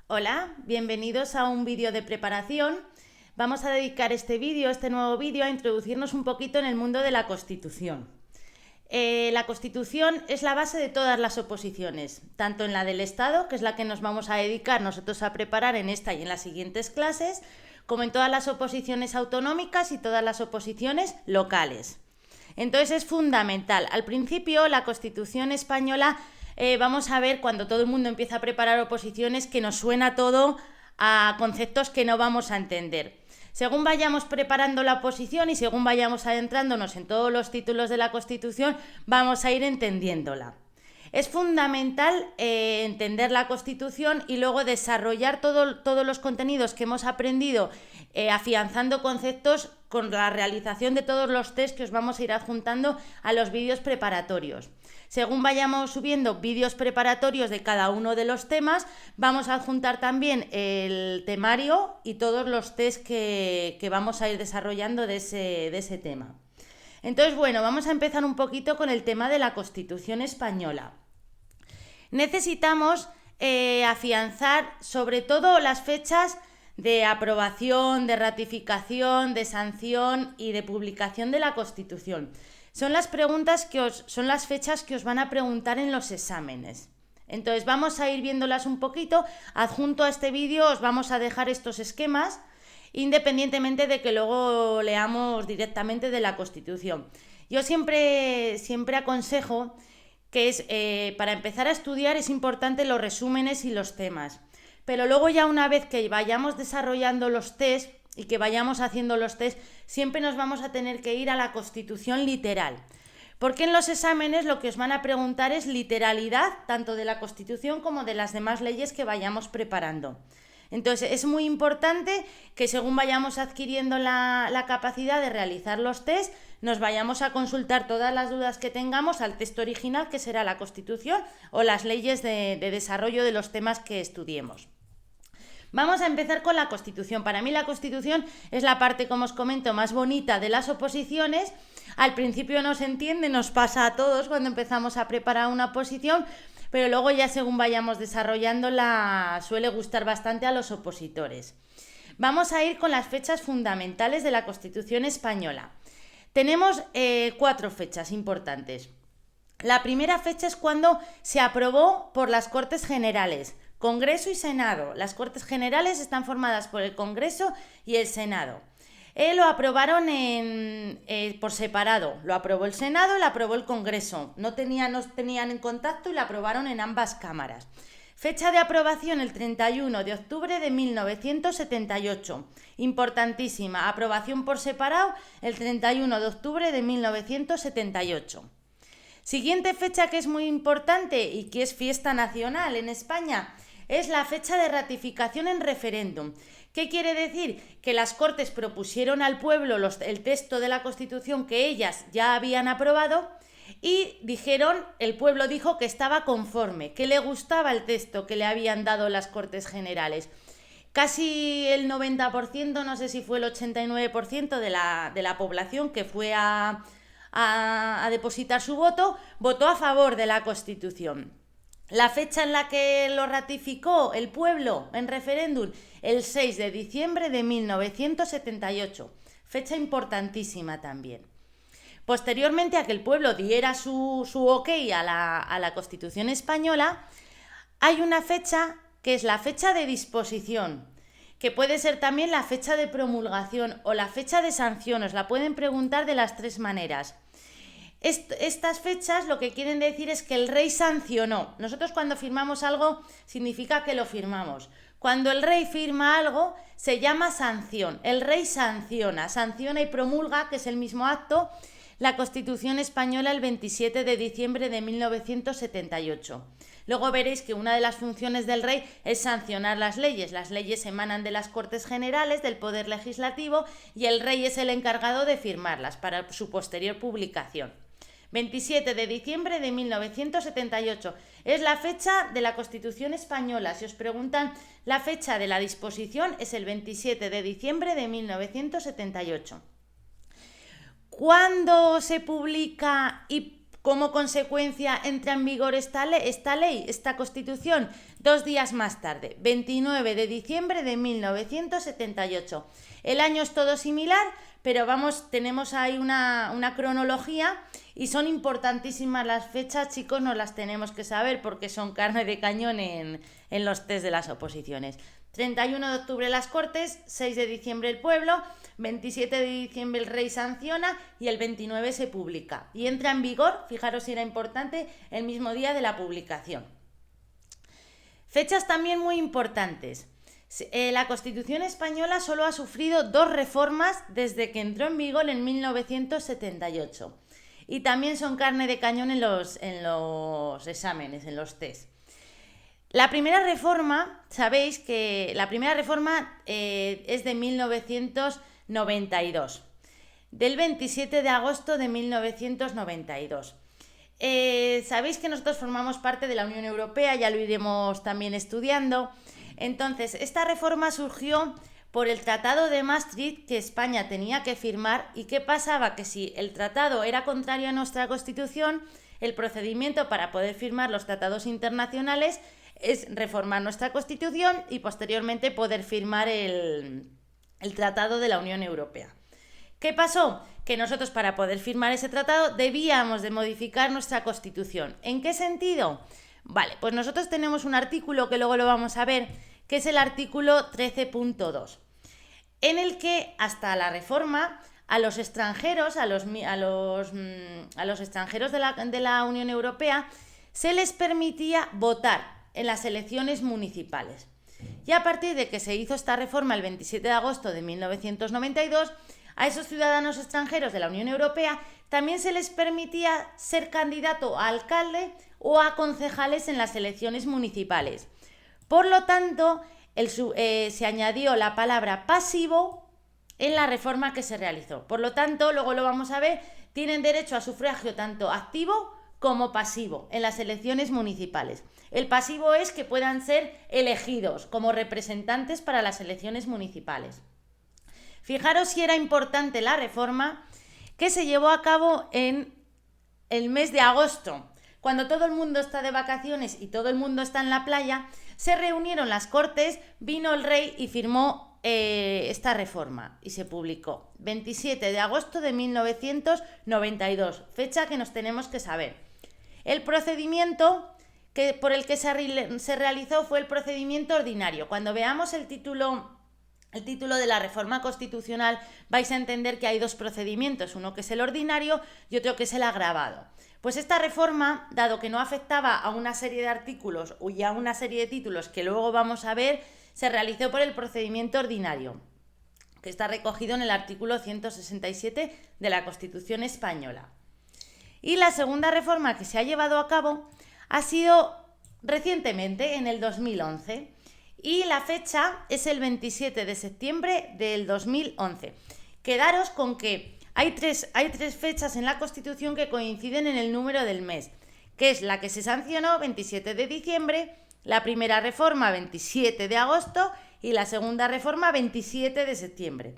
Hola, bienvenidos a un vídeo de preparación. Vamos a dedicar este nuevo vídeo, a introducirnos un poquito en el mundo de la Constitución. La Constitución es la base de todas las oposiciones, tanto en la del Estado, que es la que nos vamos a dedicar nosotros a preparar en esta y en las siguientes clases, como en todas las oposiciones autonómicas y todas las oposiciones locales. Entonces es fundamental. Al principio, la Constitución española, vamos a ver cuando todo el mundo empieza a preparar oposiciones que nos suena todo a conceptos que no vamos a entender. Según vayamos preparando la oposición y según vayamos adentrándonos en todos los títulos de la Constitución, vamos a ir entendiéndola. Es fundamental entender la Constitución y luego desarrollar todos los contenidos que hemos aprendido, afianzando conceptos con la realización de todos los test que os vamos a ir adjuntando a los vídeos preparatorios. Según vayamos subiendo vídeos preparatorios de cada uno de los temas, vamos a adjuntar también el temario y todos los test que vamos a ir desarrollando de ese tema. Entonces, bueno, vamos a empezar un poquito con el tema de la Constitución española. Necesitamos afianzar sobre todo las fechas de aprobación, de ratificación, de sanción y de publicación de la Constitución. Son las fechas que os van a preguntar en los exámenes. Entonces vamos a ir viéndolas un poquito. Adjunto a este vídeo os vamos a dejar estos esquemas, independientemente de que luego leamos directamente de la Constitución. Yo siempre aconsejo que para empezar a estudiar es importante los resúmenes y los temas. Pero luego ya una vez que vayamos desarrollando los test y que vayamos haciendo los test, siempre nos vamos a tener que ir a la Constitución literal. Porque en los exámenes lo que os van a preguntar es literalidad, tanto de la Constitución como de las demás leyes que vayamos preparando. Entonces es muy importante que según vayamos adquiriendo la capacidad de realizar los test, nos vayamos a consultar todas las dudas que tengamos al texto original, que será la Constitución o las leyes de desarrollo de los temas que estudiemos. Vamos a empezar con la Constitución. Para mí la Constitución es la parte, como os comento, más bonita de las oposiciones. Al principio no se entiende, nos pasa a todos cuando empezamos a preparar una oposición, pero luego ya según vayamos desarrollándola suele gustar bastante a los opositores. Vamos a ir con las fechas fundamentales de la Constitución española. Tenemos 4 fechas importantes. La primera fecha es cuando se aprobó por las Cortes Generales, Congreso y Senado. Las Cortes Generales están formadas por el Congreso y el Senado. Lo aprobaron por separado. Lo aprobó el Senado y lo aprobó el Congreso. No tenían en contacto y lo aprobaron en ambas cámaras. Fecha de aprobación el 31 de octubre de 1978. Importantísima. Aprobación por separado el 31 de octubre de 1978. Siguiente fecha que es muy importante y que es fiesta nacional en España es la fecha de ratificación en referéndum. ¿Qué quiere decir? Que las Cortes propusieron al pueblo el texto de la Constitución que ellas ya habían aprobado y el pueblo dijo que estaba conforme, que le gustaba el texto que le habían dado las Cortes Generales. Casi el 90%, no sé si fue el 89% de la población que fue a depositar su voto, votó a favor de la Constitución. La fecha en la que lo ratificó el pueblo en referéndum, el 6 de diciembre de 1978. Fecha importantísima también. Posteriormente a que el pueblo diera su ok a la Constitución española, hay una fecha que es la fecha de disposición, que puede ser también la fecha de promulgación o la fecha de sanción. Os la pueden preguntar de las 3 maneras. Estas fechas lo que quieren decir es que el rey sancionó. Nosotros cuando firmamos algo significa que lo firmamos. Cuando el rey firma algo se llama sanción. El rey sanciona y promulga, que es el mismo acto, la Constitución española el 27 de diciembre de 1978. Luego veréis que una de las funciones del rey es sancionar las leyes. Las leyes emanan de las Cortes Generales, del Poder Legislativo, y el rey es el encargado de firmarlas para su posterior publicación. 27 de diciembre de 1978 es la fecha de la Constitución española. Si os preguntan la fecha de la disposición, es el 27 de diciembre de 1978. ¿Cuándo se publica y como consecuencia entra en vigor esta Constitución? 2 días más tarde, 29 de diciembre de 1978. El año es todo similar, pero tenemos ahí una cronología y son importantísimas las fechas, chicos, nos las tenemos que saber porque son carne de cañón en los test de las oposiciones. 31 de octubre las Cortes, 6 de diciembre el pueblo, 27 de diciembre el rey sanciona y el 29 se publica. Y entra en vigor, fijaros si era importante, el mismo día de la publicación. Fechas también muy importantes. La Constitución española solo ha sufrido 2 reformas desde que entró en vigor en 1978. Y también son carne de cañón en los exámenes, en los test. La primera reforma, sabéis que la primera reforma es de 1992, del 27 de agosto de 1992. Sabéis que nosotros formamos parte de la Unión Europea, ya lo iremos también estudiando. Entonces, esta reforma surgió por el Tratado de Maastricht que España tenía que firmar. ¿Y qué pasaba? Que si el tratado era contrario a nuestra Constitución, el procedimiento para poder firmar los tratados internacionales es reformar nuestra Constitución y posteriormente poder firmar el Tratado de la Unión Europea. ¿Qué pasó? Que nosotros para poder firmar ese tratado debíamos de modificar nuestra Constitución. ¿En qué sentido? Vale, pues nosotros tenemos un artículo que luego lo vamos a ver, que es el artículo 13.2, en el que hasta la reforma a los extranjeros, a los extranjeros de la Unión Europea se les permitía votar en las elecciones municipales. Y a partir de que se hizo esta reforma el 27 de agosto de 1992, a esos ciudadanos extranjeros de la Unión Europea también se les permitía ser candidato a alcalde o a concejales en las elecciones municipales. Por lo tanto, se añadió la palabra pasivo en la reforma que se realizó. Por lo tanto, luego lo vamos a ver, tienen derecho a sufragio tanto activo como pasivo en las elecciones municipales. El pasivo es que puedan ser elegidos como representantes para las elecciones municipales. Fijaros si era importante la reforma que se llevó a cabo en el mes de agosto. Cuando todo el mundo está de vacaciones y todo el mundo está en la playa, se reunieron las Cortes, vino el rey y firmó esta reforma y se publicó. 27 de agosto de 1992, fecha que nos tenemos que saber. El procedimiento por el que se realizó fue el procedimiento ordinario. Cuando veamos el título de la reforma constitucional vais a entender que hay 2 procedimientos, uno que es el ordinario y otro que es el agravado. Pues esta reforma, dado que no afectaba a una serie de artículos y a una serie de títulos que luego vamos a ver, se realizó por el procedimiento ordinario, que está recogido en el artículo 167 de la Constitución española. Y la segunda reforma que se ha llevado a cabo ha sido recientemente, en el 2011, y la fecha es el 27 de septiembre del 2011. Quedaros con que hay tres fechas en la Constitución que coinciden en el número del mes, que es la que se sancionó, 27 de diciembre, la primera reforma, 27 de agosto, y la segunda reforma, 27 de septiembre.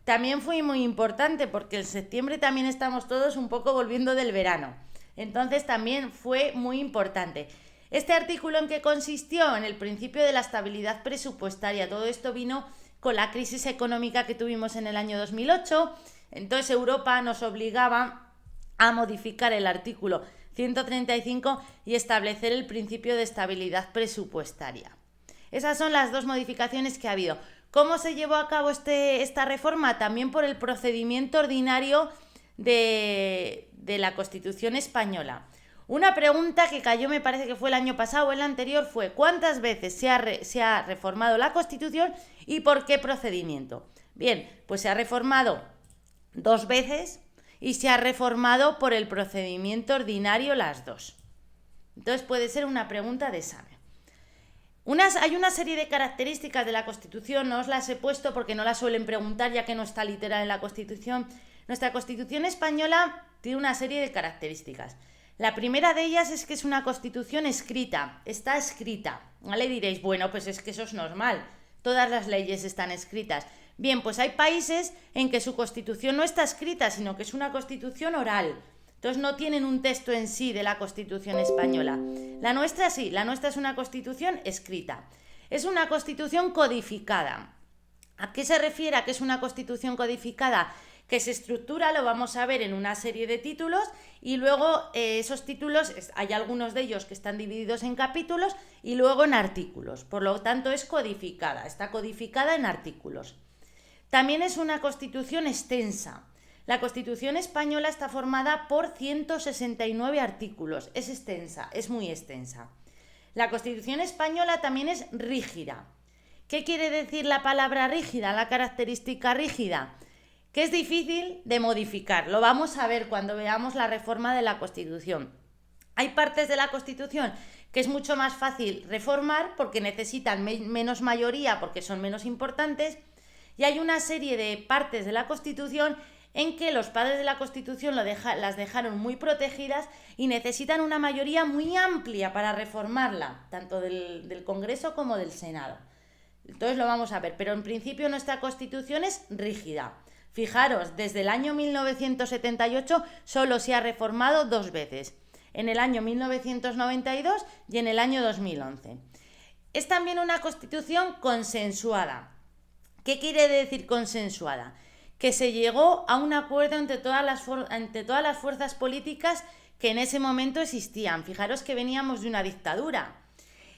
También fue muy importante porque en septiembre también estamos todos un poco volviendo del verano. Entonces también fue muy importante. Este artículo, ¿en qué consistió? En el principio de la estabilidad presupuestaria. Todo esto vino con la crisis económica que tuvimos en el año 2008. Entonces Europa nos obligaba a modificar el artículo 135 y establecer el principio de estabilidad presupuestaria. Esas son las 2 modificaciones que ha habido. ¿Cómo se llevó a cabo esta reforma? También por el procedimiento ordinario de la Constitución española. Una pregunta que cayó, me parece que fue el año pasado o el anterior, fue ¿cuántas veces se ha reformado la Constitución y por qué procedimiento? Bien, pues se ha reformado 2 veces y se ha reformado por el procedimiento ordinario las 2. Entonces puede ser una pregunta de examen. Hay una serie de características de la Constitución, no os las he puesto porque no las suelen preguntar ya que no está literal en la Constitución. Nuestra Constitución española tiene una serie de características. La primera de ellas es que es una Constitución escrita, está escrita. ¿Vale? Diréis, bueno, pues es que eso es normal, todas las leyes están escritas. Bien, pues hay países en que su Constitución no está escrita, sino que es una Constitución oral. Entonces no tienen un texto en sí de la Constitución española. La nuestra sí, la nuestra es una Constitución escrita. Es una Constitución codificada. ¿A qué se refiere a que es una Constitución codificada? Que se estructura, lo vamos a ver, en una serie de títulos y luego esos títulos, hay algunos de ellos que están divididos en capítulos y luego en artículos. Por lo tanto, es codificada, está codificada en artículos. También es una Constitución extensa. La Constitución española está formada por 169 artículos. Es extensa, es muy extensa. La Constitución española también es rígida. ¿Qué quiere decir la palabra rígida, la característica rígida? Que es difícil de modificar. Lo vamos a ver cuando veamos la reforma de la Constitución. Hay partes de la Constitución que es mucho más fácil reformar porque necesitan menos mayoría, porque son menos importantes, y hay una serie de partes de la Constitución en que los padres de la Constitución las dejaron muy protegidas y necesitan una mayoría muy amplia para reformarla, tanto del Congreso como del Senado. Entonces lo vamos a ver, pero en principio nuestra Constitución es rígida. Fijaros, desde el año 1978 solo se ha reformado 2 veces, en el año 1992 y en el año 2011. Es también una Constitución consensuada. ¿Qué quiere decir consensuada? Que se llegó a un acuerdo entre todas las fuerzas políticas que en ese momento existían. Fijaros que veníamos de una dictadura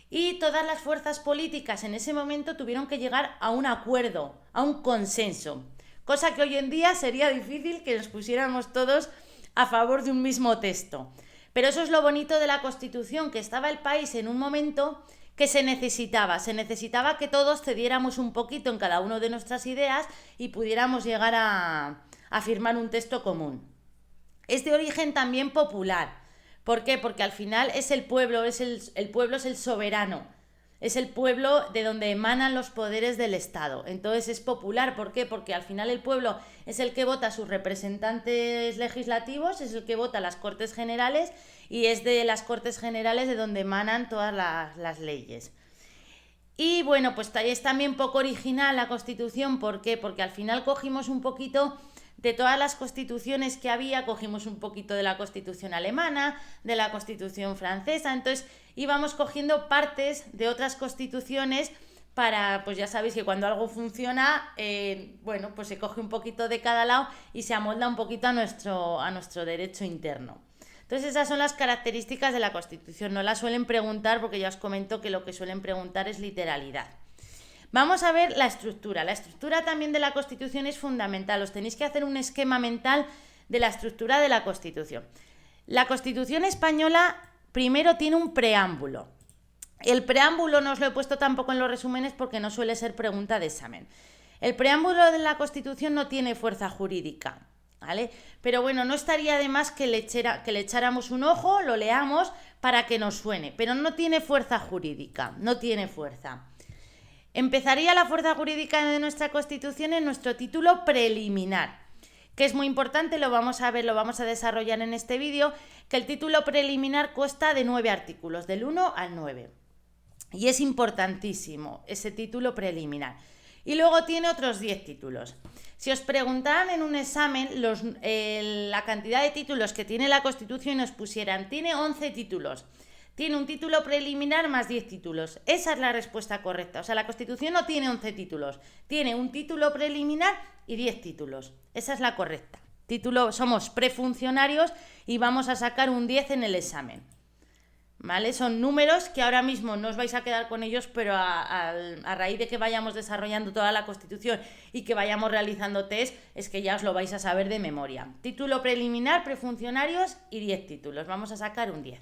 y todas las fuerzas políticas en ese momento tuvieron que llegar a un acuerdo, a un consenso. Cosa que hoy en día sería difícil que nos pusiéramos todos a favor de un mismo texto. Pero eso es lo bonito de la Constitución, que estaba el país en un momento que se necesitaba que todos cediéramos un poquito en cada una de nuestras ideas y pudiéramos llegar a firmar un texto común. Es de origen también popular. ¿Por qué? Porque al final es el pueblo, el pueblo es el soberano. Es el pueblo de donde emanan los poderes del Estado. Entonces es popular. ¿Por qué? Porque al final el pueblo es el que vota a sus representantes legislativos, es el que vota a las Cortes Generales y es de las Cortes Generales de donde emanan todas las leyes. Y bueno, pues es también poco original la Constitución. ¿Por qué? Porque al final cogimos un poquito de todas las constituciones que había, cogimos un poquito de la Constitución alemana, de la Constitución francesa, entonces íbamos cogiendo partes de otras constituciones para, pues ya sabéis que cuando algo funciona, bueno, pues se coge un poquito de cada lado y se amolda un poquito a nuestro derecho interno. Entonces esas son las características de la Constitución, no las suelen preguntar porque ya os comento que lo que suelen preguntar es literalidad. Vamos a ver la estructura. La estructura también de la Constitución es fundamental. Os tenéis que hacer un esquema mental de la estructura de la Constitución. La Constitución española primero tiene un preámbulo. El preámbulo no os lo he puesto tampoco en los resúmenes porque no suele ser pregunta de examen. El preámbulo de la Constitución no tiene fuerza jurídica, ¿vale? Pero bueno, no estaría de más que le echáramos un ojo, lo leamos para que nos suene, pero no tiene fuerza jurídica, no tiene fuerza. Empezaría la fuerza jurídica de nuestra Constitución en nuestro título preliminar, que es muy importante, lo vamos a ver, lo vamos a desarrollar en este vídeo, que el título preliminar consta de 9 artículos, del 1 al 9. Y es importantísimo ese título preliminar. Y luego tiene otros 10 títulos. Si os preguntaran en un examen la cantidad de títulos que tiene la Constitución y os pusieran, tiene 11 títulos. Tiene un título preliminar más 10 títulos. Esa es la respuesta correcta. O sea, la Constitución no tiene 11 títulos. Tiene un título preliminar y 10 títulos. Esa es la correcta. Somos prefuncionarios y vamos a sacar un 10 en el examen. ¿Vale? Son números que ahora mismo no os vais a quedar con ellos, pero a raíz de que vayamos desarrollando toda la Constitución y que vayamos realizando test, es que ya os lo vais a saber de memoria. Título preliminar, prefuncionarios y 10 títulos. Vamos a sacar un 10.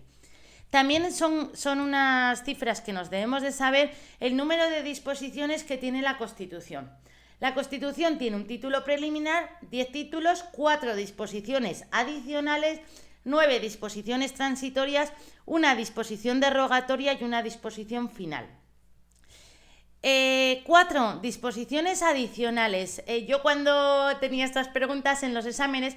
También son unas cifras que nos debemos de saber el número de disposiciones que tiene la Constitución. La Constitución tiene un título preliminar, 10 títulos, 4 disposiciones adicionales, 9 disposiciones transitorias, una disposición derogatoria y una disposición final. 4 disposiciones adicionales. Yo cuando tenía estas preguntas en los exámenes,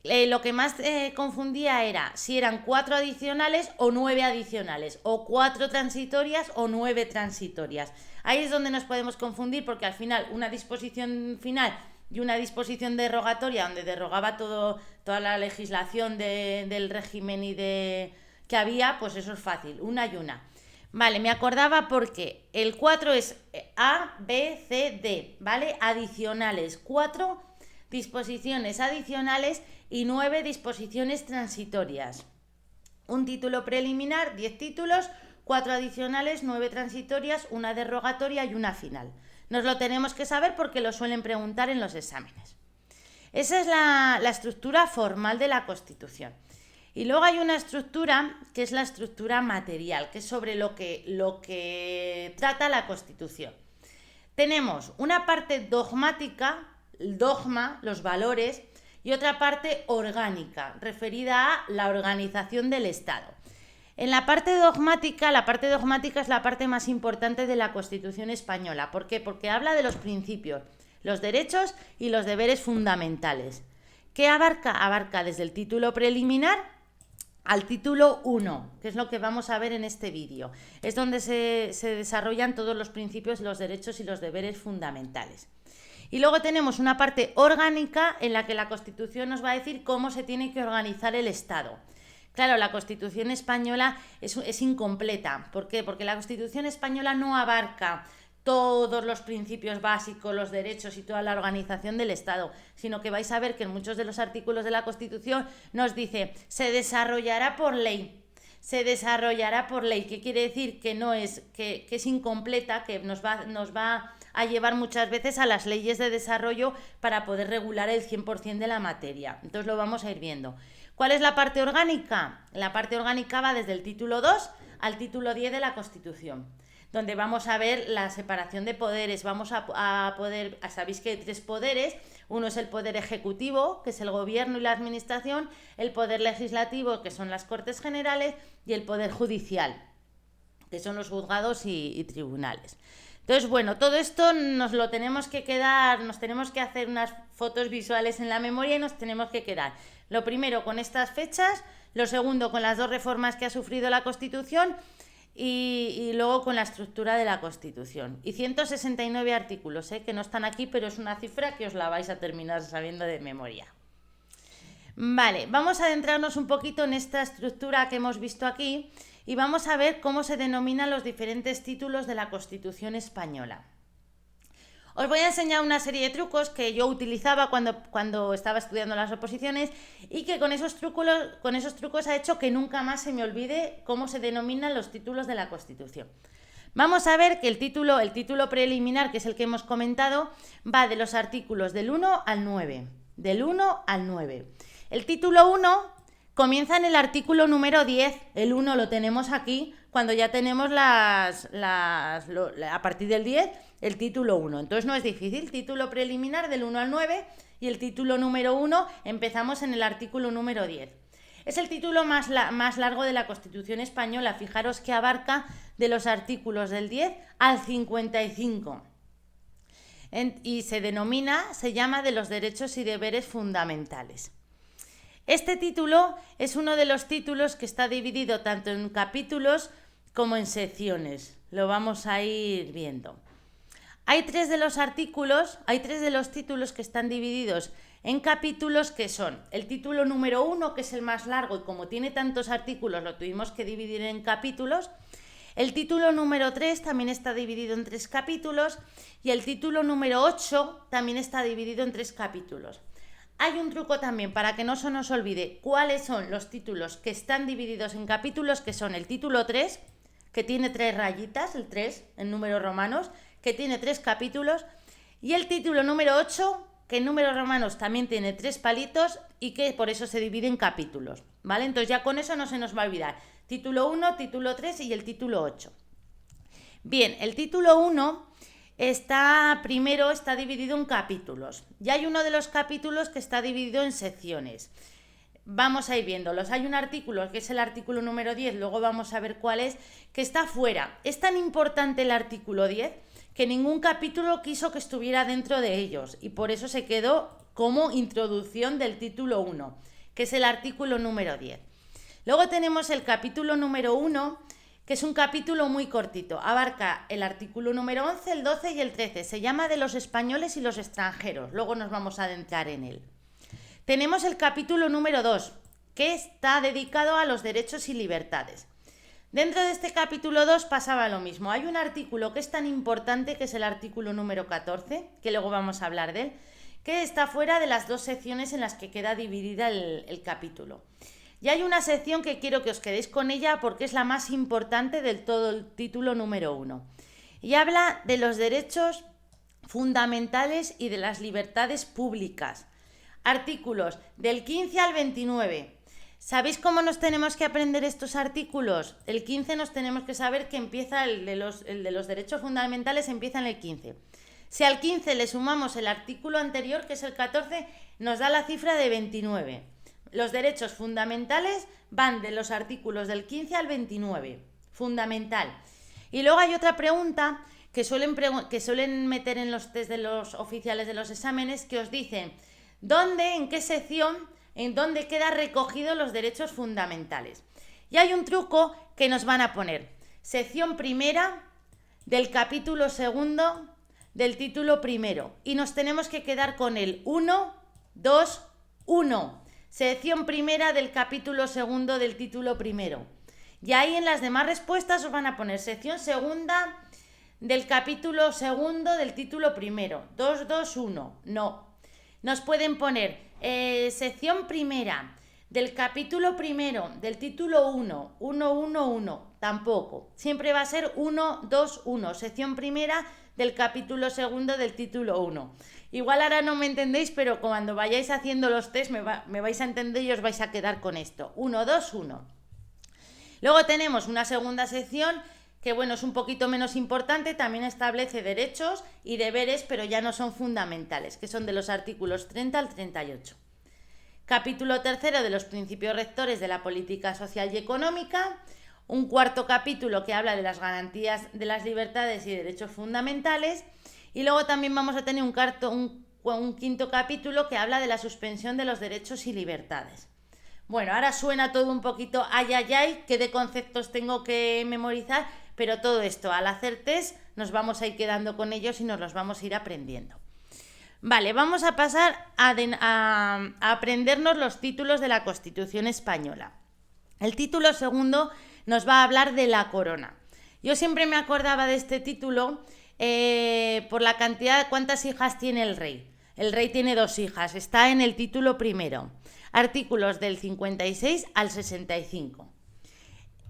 lo que más confundía era si eran 4 adicionales o 9 adicionales, o 4 transitorias o 9 transitorias. Ahí es donde nos podemos confundir porque al final una disposición final y una disposición derogatoria donde derogaba toda la legislación del régimen que había, pues eso es fácil, una y una. Vale, me acordaba porque el 4 es A, B, C, D, ¿vale? Adicionales, 4 disposiciones adicionales y 9 disposiciones transitorias. Un título preliminar, 10 títulos, 4 adicionales, 9 transitorias, una derogatoria y una final. Nos lo tenemos que saber porque lo suelen preguntar en los exámenes. Esa es la estructura formal de la Constitución. Y luego hay una estructura que es la estructura material, que es sobre lo que trata la Constitución. Tenemos una parte dogmática, el dogma, los valores, y otra parte orgánica, referida a la organización del Estado. En la parte dogmática es la parte más importante de la Constitución española. ¿Por qué? Porque habla de los principios, los derechos y los deberes fundamentales. ¿Qué abarca? Abarca desde el título preliminar al título 1, que es lo que vamos a ver en este vídeo. Es donde se desarrollan todos los principios, los derechos y los deberes fundamentales. Y luego tenemos una parte orgánica en la que la Constitución nos va a decir cómo se tiene que organizar el Estado. Claro, la Constitución española es incompleta. ¿Por qué? Porque la Constitución española no abarca todos los principios básicos, los derechos y toda la organización del Estado, sino que vais a ver que en muchos de los artículos de la Constitución nos dice se desarrollará por ley. Se desarrollará por ley. ¿Qué quiere decir? Que es incompleta, que nos va a llevar muchas veces a las leyes de desarrollo para poder regular el 100% de la materia. Entonces lo vamos a ir viendo. ¿Cuál es la parte orgánica? La parte orgánica va desde el título 2 al título 10 de la Constitución, donde vamos a ver la separación de poderes. Vamos a poder, sabéis que hay 3 poderes. Uno es el poder ejecutivo, que es el gobierno y la administración, el poder legislativo, que son las Cortes Generales, y el poder judicial, que son los juzgados y tribunales. Entonces, bueno, todo esto nos tenemos que hacer unas fotos visuales en la memoria y nos tenemos que quedar. Lo primero con estas fechas, lo segundo con las 2 reformas que ha sufrido la Constitución y luego con la estructura de la Constitución. Y 169 artículos, que no están aquí, pero es una cifra que os la vais a terminar sabiendo de memoria. Vale, vamos a adentrarnos un poquito en esta estructura que hemos visto aquí y vamos a ver cómo se denominan los diferentes títulos de la Constitución española. Os voy a enseñar una serie de trucos que yo utilizaba cuando estaba estudiando las oposiciones y que con esos trucos ha hecho que nunca más se me olvide cómo se denominan los títulos de la Constitución. Vamos a ver que el título preliminar, que es el que hemos comentado, va de los artículos del 1 al 9. Del 1 al 9. El título 1 comienza en el artículo número 10. El 1 lo tenemos aquí cuando ya tenemos a partir del 10 el título 1. Entonces no es difícil. Título preliminar del 1 al 9 y el título número 1 empezamos en el artículo número 10. Es el título más largo de la Constitución española. Fijaros que abarca de los artículos del 10 al 55. Y se llama de los derechos y deberes fundamentales. Este título es uno de los títulos que está dividido tanto en capítulos como en secciones. Lo vamos a ir viendo. Hay 3 de los títulos que están divididos en capítulos, que son el título número 1, que es el más largo y como tiene tantos artículos lo tuvimos que dividir en capítulos. El título número 3 también está dividido en 3 capítulos y el título número 8 también está dividido en 3 capítulos. Hay un truco también para que no se nos olvide cuáles son los títulos que están divididos en capítulos, que son el título 3, que tiene 3 rayitas, el 3 en números romanos, que tiene 3 capítulos, y el título número 8, que en números romanos también tiene 3 palitos y que por eso se divide en capítulos, ¿vale? Entonces ya con eso no se nos va a olvidar. Título 1, título 3 y el título 8. Bien, el título 1 está dividido en capítulos. Y hay uno de los capítulos que está dividido en secciones. Vamos a ir viéndolos. Hay un artículo que es el artículo número 10, luego vamos a ver cuál es, que está fuera. Es tan importante el artículo 10 que ningún capítulo quiso que estuviera dentro de ellos y por eso se quedó como introducción del título 1, que es el artículo número 10. Luego tenemos el capítulo número 1, que es un capítulo muy cortito. Abarca el artículo número 11, el 12 y el 13. Se llama de los españoles y los extranjeros. Luego nos vamos a adentrar en él. Tenemos el capítulo número 2, que está dedicado a los derechos y libertades. Dentro de este capítulo 2 pasaba lo mismo. Hay un artículo que es tan importante, que es el artículo número 14, que luego vamos a hablar de él, que está fuera de las dos secciones en las que queda dividida el capítulo. Y hay una sección que quiero que os quedéis con ella porque es la más importante del todo el título número 1. Y habla de los derechos fundamentales y de las libertades públicas. Artículos del 15 al 29. ¿Sabéis cómo nos tenemos que aprender estos artículos? El 15 nos tenemos que saber que empieza el de los derechos fundamentales, empieza en el 15. Si al 15 le sumamos el artículo anterior, que es el 14, nos da la cifra de 29. Los derechos fundamentales van de los artículos del 15 al 29. Fundamental. Y luego hay otra pregunta que suelen meter en los test de los oficiales de los exámenes, que os dicen ¿dónde, en qué sección, en dónde quedan recogidos los derechos fundamentales? Y hay un truco que nos van a poner. Sección primera del capítulo segundo del título primero. Y nos tenemos que quedar con el 1, 2, 1. Sección primera del capítulo segundo del título primero. Y ahí en las demás respuestas os van a poner sección segunda del capítulo segundo del título primero. 2, 2, 1. No. Nos pueden poner sección primera del capítulo primero del título 1. 1, 1, 1. Tampoco. Siempre va a ser 1, 2, 1. Sección primera del capítulo segundo del título 1. Igual ahora no me entendéis, pero cuando vayáis haciendo los test me vais a entender y os vais a quedar con esto. 1, 2, 1. Luego tenemos una segunda sección que, bueno, es un poquito menos importante, también establece derechos y deberes, pero ya no son fundamentales, que son de los artículos 30 al 38. Capítulo tercero de los principios rectores de la política social y económica. Un cuarto capítulo que habla de las garantías de las libertades y derechos fundamentales. Y luego también vamos a tener un quinto capítulo que habla de la suspensión de los derechos y libertades. Bueno, ahora suena todo un poquito ay, ay, ay, qué de conceptos tengo que memorizar, pero todo esto, al hacer test, nos vamos a ir quedando con ellos y nos los vamos a ir aprendiendo. Vale, vamos a pasar a aprendernos los títulos de la Constitución española. El título segundo nos va a hablar de la corona. Yo siempre me acordaba de este título por la cantidad de cuántas hijas tiene el rey. El rey tiene 2 hijas, está en el título primero. Artículos del 56 al 65.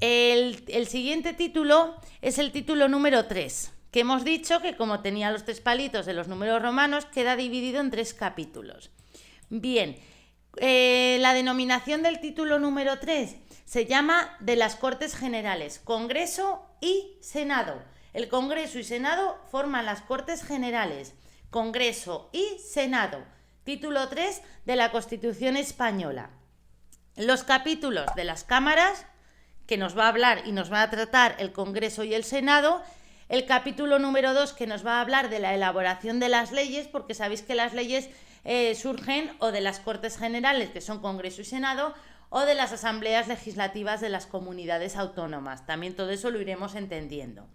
El siguiente título es el título número 3, que hemos dicho que, como tenía los 3 palitos de los números romanos, queda dividido en 3 capítulos. Bien, la denominación del título número 3 se llama de las Cortes Generales, Congreso y Senado. El Congreso y Senado forman las Cortes Generales, Congreso y Senado. Título 3 de la Constitución Española. Los capítulos de las cámaras, que nos va a hablar y nos va a tratar el Congreso y el Senado. El capítulo número 2, que nos va a hablar de la elaboración de las leyes, porque sabéis que las leyes surgen o de las Cortes Generales, que son Congreso y Senado, o de las asambleas legislativas de las comunidades autónomas. También todo eso lo iremos entendiendo.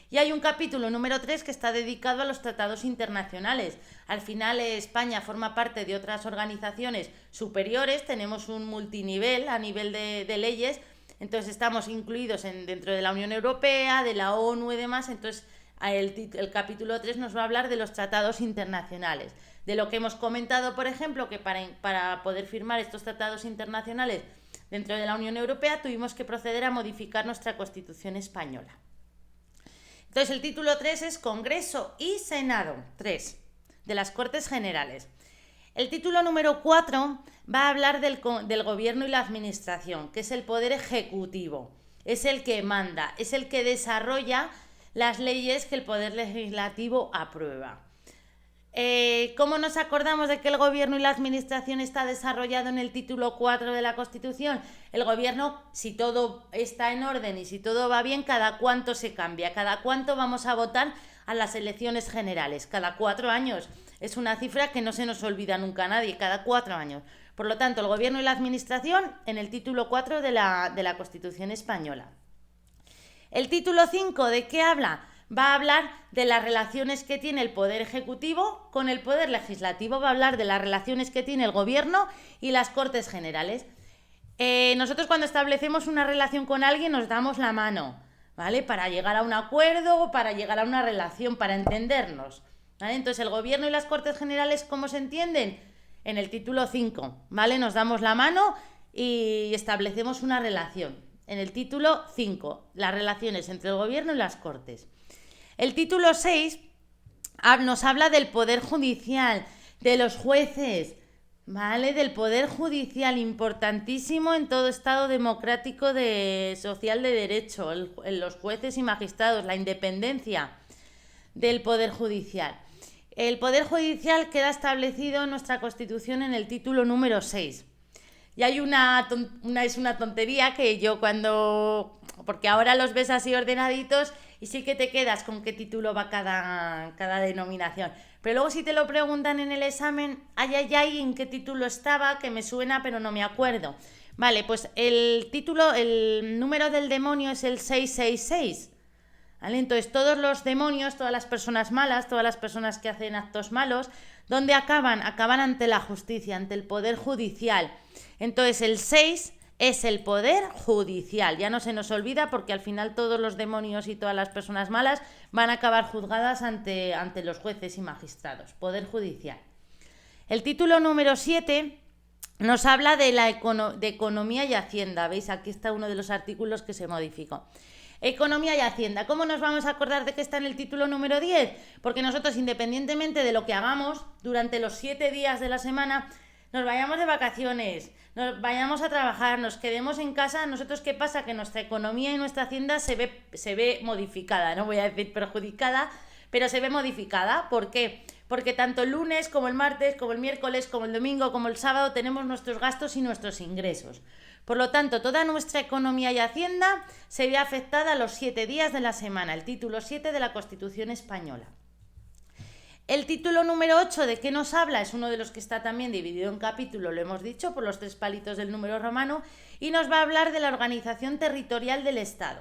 Y hay un capítulo número 3 que está dedicado a los tratados internacionales. Al final España forma parte de otras organizaciones superiores, tenemos un multinivel a nivel de leyes, entonces estamos incluidos dentro de la Unión Europea, de la ONU y demás. Entonces el capítulo 3 nos va a hablar de los tratados internacionales. De lo que hemos comentado, por ejemplo, que para poder firmar estos tratados internacionales dentro de la Unión Europea tuvimos que proceder a modificar nuestra Constitución española. Entonces el título 3 es Congreso y Senado, 3, de las Cortes Generales. El título número 4 va a hablar del gobierno y la administración, que es el poder ejecutivo, es el que manda, es el que desarrolla las leyes que el poder legislativo aprueba. ¿Cómo nos acordamos de que el gobierno y la administración está desarrollado en el título 4 de la Constitución? El gobierno, si todo está en orden y si todo va bien, ¿cada cuánto se cambia? ¿Cada cuánto vamos a votar a las elecciones generales? Cada 4 años. Es una cifra que no se nos olvida nunca a nadie, cada 4 años. Por lo tanto, el gobierno y la administración en el título 4 de la Constitución española. El título 5, ¿de qué habla? Va a hablar de las relaciones que tiene el Poder Ejecutivo con el Poder Legislativo, va a hablar de las relaciones que tiene el Gobierno y las Cortes Generales. Nosotros cuando establecemos una relación con alguien nos damos la mano, ¿vale? Para llegar a un acuerdo, para llegar a una relación, para entendernos, ¿vale? Entonces el Gobierno y las Cortes Generales, ¿cómo se entienden? En el título 5, ¿vale? Nos damos la mano y establecemos una relación. En el título 5, las relaciones entre el Gobierno y las Cortes. El título 6 nos habla del Poder Judicial, de los jueces, ¿vale? Del Poder Judicial, importantísimo en todo Estado democrático social de derecho, los jueces y magistrados, la independencia del Poder Judicial. El Poder Judicial queda establecido en nuestra Constitución en el título número 6. Y hay es una tontería que yo porque ahora los ves así ordenaditos y sí que te quedas con qué título va cada denominación. Pero luego si te lo preguntan en el examen, en qué título estaba, que me suena pero no me acuerdo. Vale, pues el número del demonio es el 666. ¿Vale? Entonces todos los demonios, todas las personas malas, todas las personas que hacen actos malos, ¿dónde acaban? Acaban ante la justicia, ante el Poder Judicial. Entonces el 6 es el Poder Judicial. Ya no se nos olvida porque al final todos los demonios y todas las personas malas van a acabar juzgadas ante los jueces y magistrados. Poder Judicial. El título número 7 nos habla de economía y hacienda. ¿Veis? Aquí está uno de los artículos que se modificó. Economía y Hacienda. ¿Cómo nos vamos a acordar de que está en el título número 10? Porque nosotros, independientemente de lo que hagamos durante los 7 días de la semana, nos vayamos de vacaciones, nos vayamos a trabajar, nos quedemos en casa, nosotros, ¿qué pasa? Que nuestra economía y nuestra hacienda se ve modificada, no voy a decir perjudicada, pero se ve modificada. ¿Por qué? Porque tanto el lunes como el martes, como el miércoles, como el domingo, como el sábado tenemos nuestros gastos y nuestros ingresos. Por lo tanto, toda nuestra economía y hacienda se ve afectada a los 7 días de la semana, el título 7 de la Constitución Española. El título número 8, ¿de qué nos habla? Es uno de los que está también dividido en capítulo, lo hemos dicho, por los 3 palitos del número romano, y nos va a hablar de la organización territorial del Estado.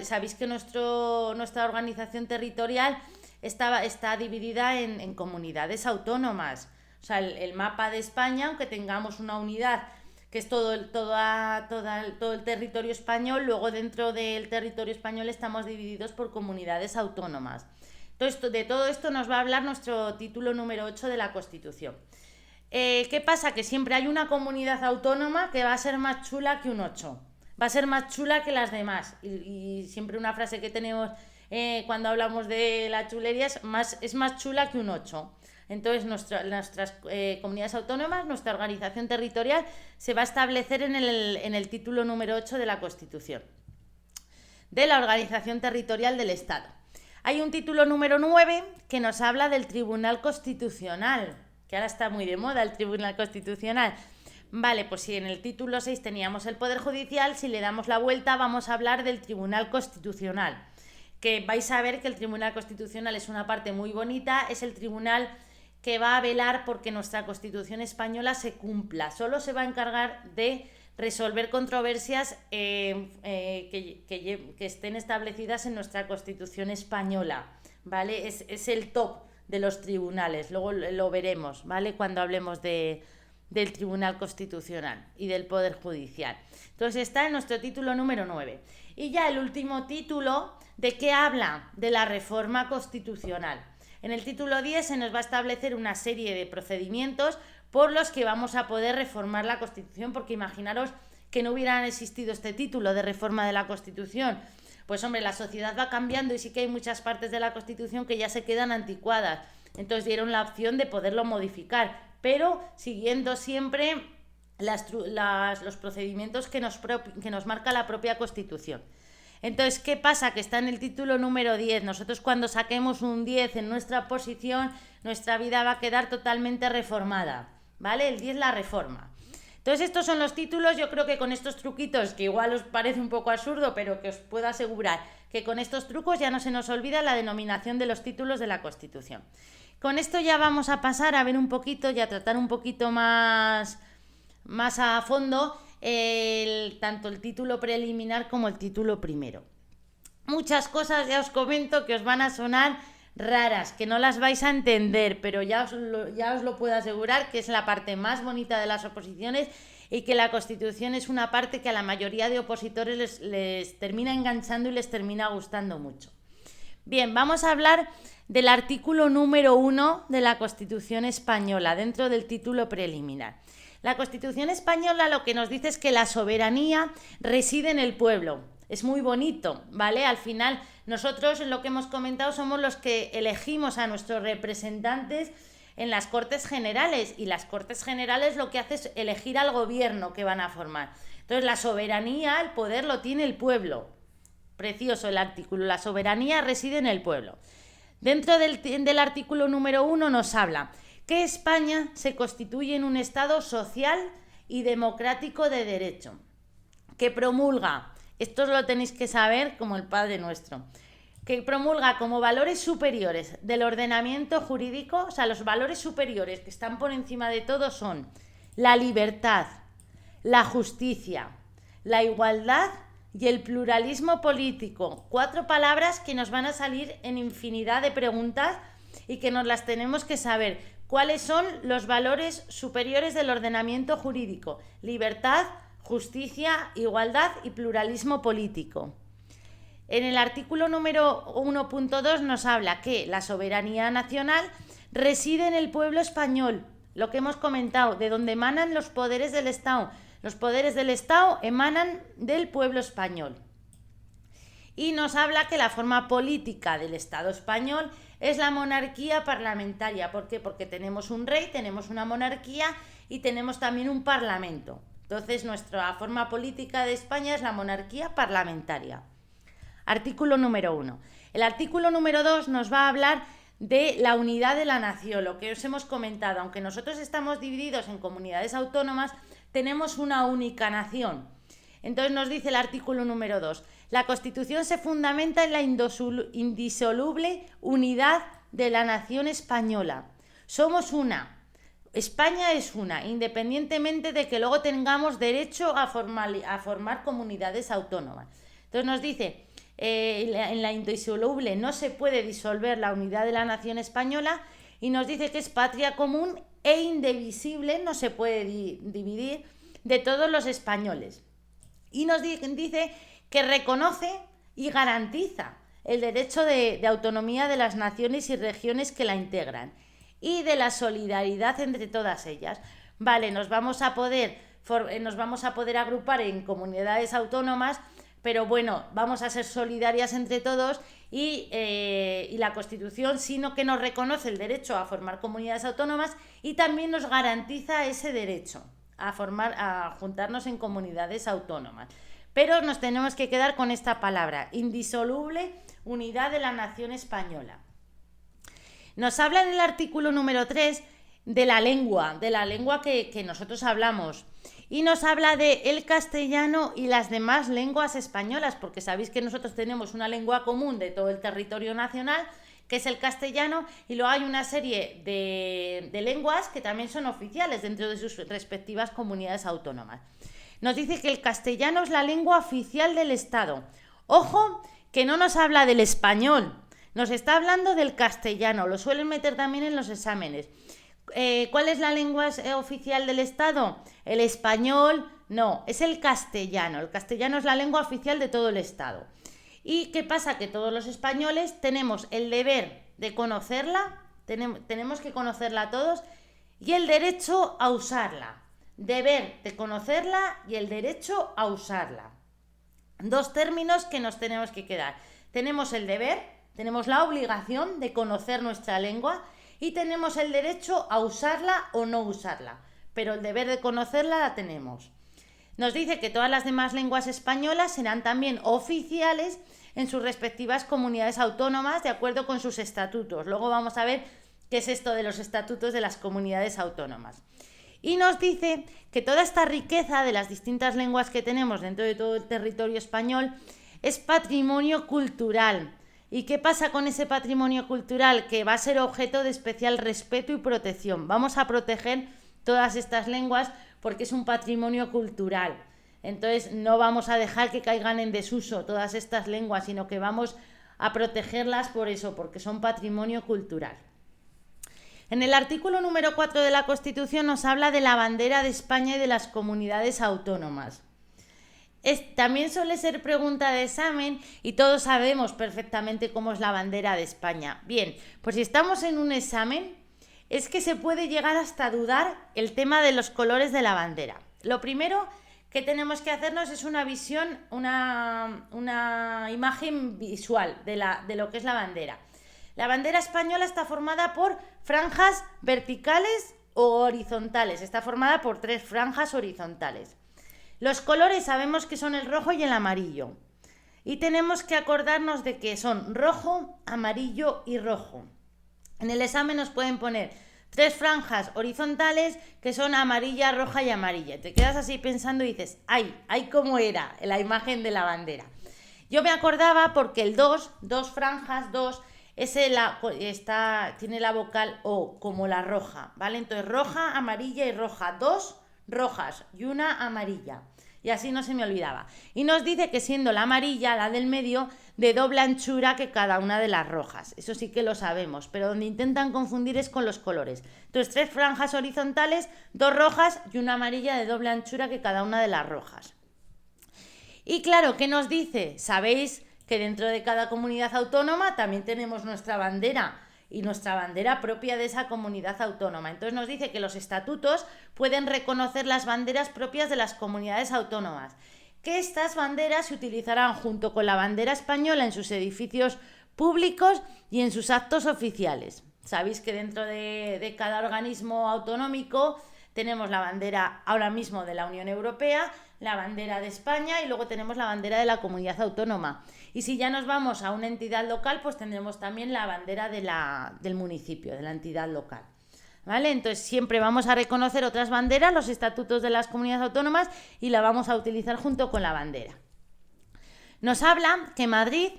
Sabéis que nuestra organización territorial está dividida en comunidades autónomas. O sea, el mapa de España, aunque tengamos una unidad que es todo el territorio español, luego dentro del territorio español estamos divididos por comunidades autónomas. Entonces, de todo esto nos va a hablar nuestro título número 8 de la Constitución. ¿Qué pasa? Que siempre hay una comunidad autónoma que va a ser más chula que un 8. Va a ser más chula que las demás. Y siempre una frase que tenemos cuando hablamos de la chulería es más chula que un 8. Entonces nuestras comunidades autónomas, nuestra organización territorial se va a establecer en el título número 8 de la Constitución, de la organización territorial del Estado. Hay un título número 9 que nos habla del Tribunal Constitucional, que ahora está muy de moda el Tribunal Constitucional. Vale, pues si en el título 6 teníamos el Poder Judicial, si le damos la vuelta vamos a hablar del Tribunal Constitucional, que vais a ver que el Tribunal Constitucional es una parte muy bonita, es el tribunal que va a velar porque nuestra Constitución española se cumpla. Solo se va a encargar de resolver controversias que estén establecidas en nuestra Constitución española, ¿vale? Es el top de los tribunales, luego lo veremos, ¿vale? Cuando hablemos del Tribunal Constitucional y del Poder Judicial. Entonces está en nuestro título número 9. Y ya el último título, ¿de qué habla? De la reforma constitucional. En el título 10 se nos va a establecer una serie de procedimientos por los que vamos a poder reformar la Constitución, porque imaginaros que no hubiera existido este título de reforma de la Constitución. Pues hombre, la sociedad va cambiando y sí que hay muchas partes de la Constitución que ya se quedan anticuadas. Entonces dieron la opción de poderlo modificar, pero siguiendo siempre los procedimientos que nos marca la propia Constitución. Entonces, ¿qué pasa? Que está en el título número 10. Nosotros cuando saquemos un 10 en nuestra posición, nuestra vida va a quedar totalmente reformada, ¿vale? El 10, la reforma. Entonces, estos son los títulos. Yo creo que con estos truquitos, que igual os parece un poco absurdo, pero que os puedo asegurar que con estos trucos ya no se nos olvida la denominación de los títulos de la Constitución. Con esto ya vamos a pasar a ver un poquito y a tratar un poquito más a fondo tanto el título preliminar como el título primero. Muchas cosas, ya os comento, que os van a sonar raras, que no las vais a entender, pero ya os lo puedo asegurar que es la parte más bonita de las oposiciones y que la Constitución es una parte que a la mayoría de opositores les termina enganchando y les termina gustando mucho. Bien, vamos a hablar del artículo número 1 de la Constitución española, dentro del título preliminar. La Constitución española lo que nos dice es que la soberanía reside en el pueblo. Es muy bonito, ¿vale? Al final, nosotros, en lo que hemos comentado, somos los que elegimos a nuestros representantes en las Cortes Generales, y las Cortes Generales lo que hace es elegir al gobierno que van a formar. Entonces, la soberanía, el poder lo tiene el pueblo. Precioso el artículo, la soberanía reside en el pueblo. Dentro del artículo número 1 nos habla que España se constituye en un Estado social y democrático de derecho, que promulga, esto lo tenéis que saber como el Padre Nuestro, que promulga como valores superiores del ordenamiento jurídico, o sea, los valores superiores que están por encima de todo son la libertad, la justicia, la igualdad y el pluralismo político. 4 palabras que nos van a salir en infinidad de preguntas y que nos las tenemos que saber. ¿Cuáles son los valores superiores del ordenamiento jurídico? Libertad, justicia, igualdad y pluralismo político. En el artículo número 1.2 nos habla que la soberanía nacional reside en el pueblo español, lo que hemos comentado, de donde emanan los poderes del Estado. Los poderes del Estado emanan del pueblo español. Y nos habla que la forma política del Estado español es la monarquía parlamentaria. ¿Por qué? Porque tenemos un rey, tenemos una monarquía y tenemos también un parlamento. Entonces, nuestra forma política de España es la monarquía parlamentaria. Artículo número 1. El artículo número 2 nos va a hablar de la unidad de la nación, lo que os hemos comentado. Aunque nosotros estamos divididos en comunidades autónomas, tenemos una única nación. Entonces nos dice el artículo número 2. La Constitución se fundamenta en la indisoluble unidad de la nación española. Somos una. España es una, independientemente de que luego tengamos derecho a formar comunidades autónomas. Entonces nos dice, en la indisoluble no se puede disolver la unidad de la nación española, y nos dice que es patria común e indivisible, no se puede dividir, de todos los españoles. Y nos dice que reconoce y garantiza el derecho de autonomía de las naciones y regiones que la integran y de la solidaridad entre todas ellas. Vale, nos vamos a poder agrupar en comunidades autónomas, pero bueno, vamos a ser solidarias entre todos y la Constitución, sino que nos reconoce el derecho a formar comunidades autónomas y también nos garantiza ese derecho a juntarnos en comunidades autónomas. Pero nos tenemos que quedar con esta palabra, indisoluble unidad de la nación española. Nos habla en el artículo número 3 de la lengua que nosotros hablamos. Y nos habla de el castellano y las demás lenguas españolas, porque sabéis que nosotros tenemos una lengua común de todo el territorio nacional, que es el castellano, y luego hay una serie de lenguas que también son oficiales dentro de sus respectivas comunidades autónomas. Nos dice que el castellano es la lengua oficial del Estado. Ojo, que no nos habla del español, nos está hablando del castellano, lo suelen meter también en los exámenes. ¿Cuál es la lengua oficial del Estado? ¿El español? No, es el castellano. El castellano es la lengua oficial de todo el Estado. ¿Y qué pasa? Que todos los españoles tenemos el deber de conocerla, tenemos que conocerla todos, y el derecho a usarla. Deber de conocerla y el derecho a usarla. 2 términos que nos tenemos que quedar. Tenemos el deber, tenemos la obligación de conocer nuestra lengua, y tenemos el derecho a usarla o no usarla, pero el deber de conocerla la tenemos. Nos dice que todas las demás lenguas españolas serán también oficiales en sus respectivas comunidades autónomas de acuerdo con sus estatutos. Luego vamos a ver qué es esto de los estatutos de las comunidades autónomas. Y nos dice que toda esta riqueza de las distintas lenguas que tenemos dentro de todo el territorio español es patrimonio cultural. ¿Y qué pasa con ese patrimonio cultural? Que va a ser objeto de especial respeto y protección. Vamos a proteger todas estas lenguas porque es un patrimonio cultural. Entonces no vamos a dejar que caigan en desuso todas estas lenguas, sino que vamos a protegerlas por eso, porque son patrimonio cultural. En el artículo número 4 de la Constitución nos habla de la bandera de España y de las comunidades autónomas. También suele ser pregunta de examen y todos sabemos perfectamente cómo es la bandera de España. Bien, pues si estamos en un examen, es que se puede llegar hasta dudar el tema de los colores de la bandera. Lo primero que tenemos que hacernos es una visión, una imagen visual de lo que es la bandera. La bandera española está formada por franjas verticales o horizontales. Está formada por 3 franjas horizontales. Los colores sabemos que son el rojo y el amarillo. Y tenemos que acordarnos de que son rojo, amarillo y rojo. En el examen nos pueden poner 3 franjas horizontales que son amarilla, roja y amarilla. Te quedas así pensando y dices, ¡ay cómo era la imagen de la bandera! Yo me acordaba porque el 2 franjas, 2, tiene la vocal O, como la roja, ¿vale? Entonces roja, amarilla y roja, 2 rojas y una amarilla. Y así no se me olvidaba. Y nos dice que siendo la amarilla, la del medio, de doble anchura que cada una de las rojas. Eso sí que lo sabemos, pero donde intentan confundir es con los colores. Entonces 3 franjas horizontales, 2 rojas y una amarilla de doble anchura que cada una de las rojas. Y claro, ¿qué nos dice? Sabéis que dentro de cada comunidad autónoma también tenemos nuestra bandera y nuestra bandera propia de esa comunidad autónoma. Entonces nos dice que los estatutos pueden reconocer las banderas propias de las comunidades autónomas, que estas banderas se utilizarán junto con la bandera española en sus edificios públicos y en sus actos oficiales. Sabéis que dentro de cada organismo autonómico tenemos la bandera ahora mismo de la Unión Europea, la bandera de España y luego tenemos la bandera de la comunidad autónoma. Y si ya nos vamos a una entidad local, pues tendremos también la bandera del municipio, de la entidad local. ¿Vale? Entonces siempre vamos a reconocer otras banderas, los estatutos de las comunidades autónomas, y la vamos a utilizar junto con la bandera. Nos habla que Madrid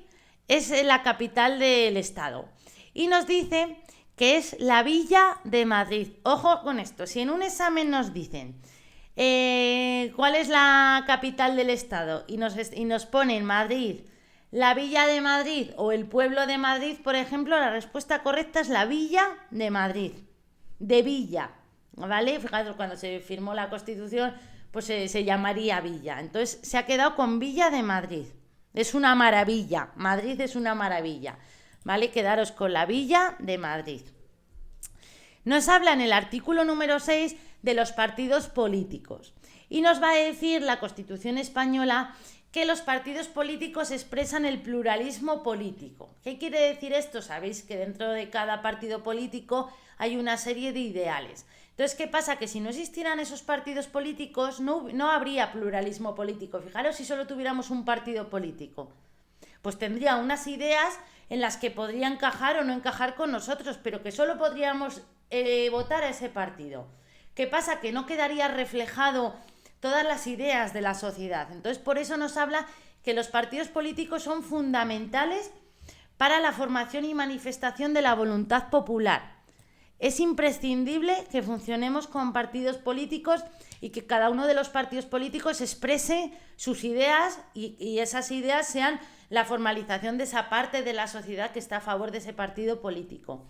es la capital del estado y nos dice que es la Villa de Madrid. Ojo con esto, si en un examen nos dicen ¿cuál es la capital del estado? Y nos ponen Madrid, la Villa de Madrid o el pueblo de Madrid, por ejemplo, la respuesta correcta es la Villa de Madrid, de Villa, ¿vale? Fijaros, cuando se firmó la Constitución, pues se llamaría Villa. Entonces se ha quedado con Villa de Madrid. Es una maravilla, Madrid es una maravilla, ¿vale? Quedaros con la Villa de Madrid. Nos habla en el artículo número 6 de los partidos políticos y nos va a decir la Constitución española que los partidos políticos expresan el pluralismo político. ¿Qué quiere decir esto? Sabéis que dentro de cada partido político hay una serie de ideales. Entonces, ¿qué pasa? Que si no existieran esos partidos políticos no habría pluralismo político. Fijaros si solo tuviéramos un partido político. Pues tendría unas ideas en las que podría encajar o no encajar con nosotros, pero que solo podríamos votar a ese partido. ¿Qué pasa? Que no quedaría reflejado todas las ideas de la sociedad. Entonces, por eso nos habla que los partidos políticos son fundamentales para la formación y manifestación de la voluntad popular. Es imprescindible que funcionemos con partidos políticos y que cada uno de los partidos políticos exprese sus ideas y esas ideas sean la formalización de esa parte de la sociedad que está a favor de ese partido político.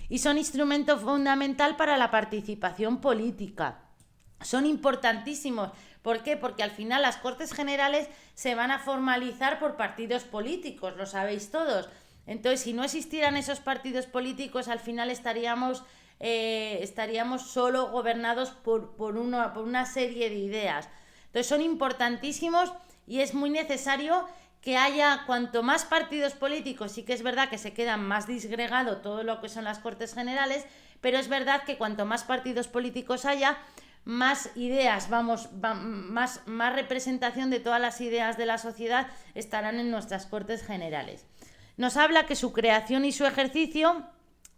Y son instrumento fundamental para la participación política. Son importantísimos. ¿Por qué? Porque al final las Cortes Generales se van a formalizar por partidos políticos, lo sabéis todos. Entonces, si no existieran esos partidos políticos, al final estaríamos solo gobernados por una serie de ideas. Entonces, son importantísimos y es muy necesario que haya cuanto más partidos políticos. Sí que es verdad que se queda más disgregado todo lo que son las Cortes Generales, pero es verdad que cuanto más partidos políticos haya, más ideas, más representación de todas las ideas de la sociedad estarán en nuestras Cortes Generales. Nos habla que su creación y su ejercicio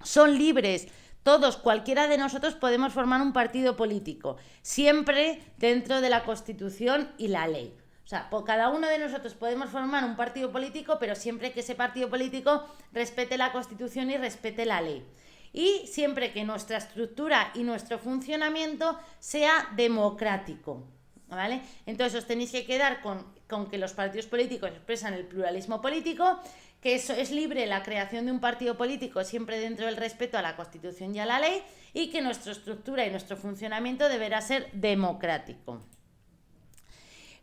son libres. Todos, cualquiera de nosotros podemos formar un partido político, siempre dentro de la Constitución y la ley. O sea, cada uno de nosotros podemos formar un partido político, pero siempre que ese partido político respete la Constitución y respete la ley. Y siempre que nuestra estructura y nuestro funcionamiento sea democrático, ¿vale? Entonces os tenéis que quedar con que los partidos políticos expresan el pluralismo político, que eso es libre la creación de un partido político siempre dentro del respeto a la Constitución y a la ley, y que nuestra estructura y nuestro funcionamiento deberá ser democrático.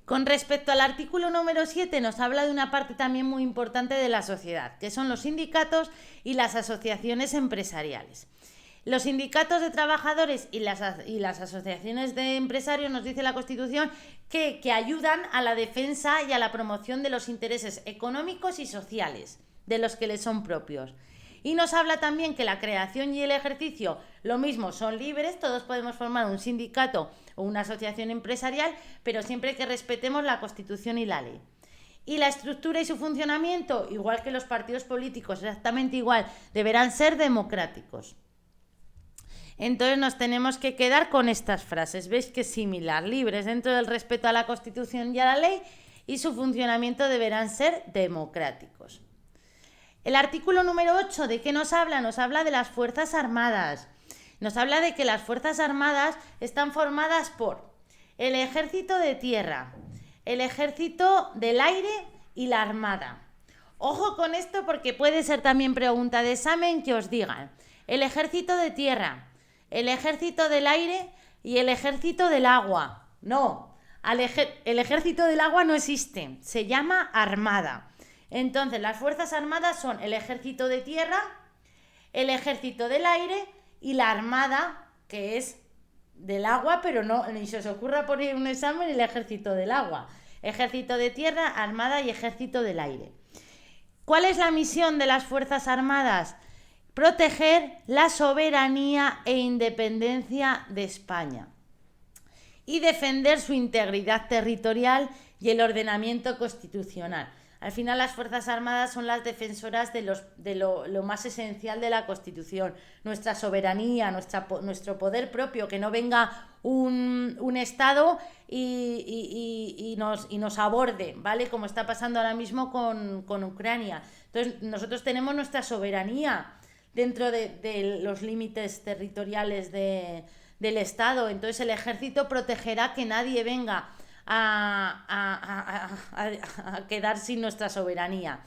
Con respecto al artículo número 7 nos habla de una parte también muy importante de la sociedad, que son los sindicatos y las asociaciones empresariales. Los sindicatos de trabajadores y las asociaciones de empresarios, nos dice la Constitución, que ayudan a la defensa y a la promoción de los intereses económicos y sociales de los que les son propios. Y nos habla también que la creación y el ejercicio, lo mismo, son libres, todos podemos formar un sindicato o una asociación empresarial, pero siempre que respetemos la Constitución y la ley. Y la estructura y su funcionamiento, igual que los partidos políticos, exactamente igual, deberán ser democráticos. Entonces nos tenemos que quedar con estas frases. ¿Veis que es similar? Libres dentro del respeto a la Constitución y a la ley, y su funcionamiento deberán ser democráticos. El artículo número 8, ¿de qué nos habla? Nos habla de las Fuerzas Armadas. Nos habla de que las Fuerzas Armadas están formadas por el Ejército de Tierra, el Ejército del Aire y la Armada. Ojo con esto porque puede ser también pregunta de examen que os digan el Ejército de Tierra, el Ejército del Aire y el Ejército del Agua. No, el Ejército del Agua no existe, se llama Armada. Entonces, las Fuerzas Armadas son el Ejército de Tierra, el Ejército del Aire y la Armada, que es del agua, pero no, ni se os ocurra poner un examen el Ejército del Agua. Ejército de Tierra, Armada y Ejército del Aire. ¿Cuál es la misión de las Fuerzas Armadas? Proteger la soberanía e independencia de España y defender su integridad territorial y el ordenamiento constitucional. Al final, las Fuerzas Armadas son las defensoras de lo más esencial de la Constitución, nuestra soberanía, nuestro poder propio, que no venga un Estado y nos aborde, ¿vale? Como está pasando ahora mismo con Ucrania. Entonces, nosotros tenemos nuestra soberanía dentro de los límites territoriales del Estado. Entonces, el ejército protegerá que nadie venga a quedar sin nuestra soberanía.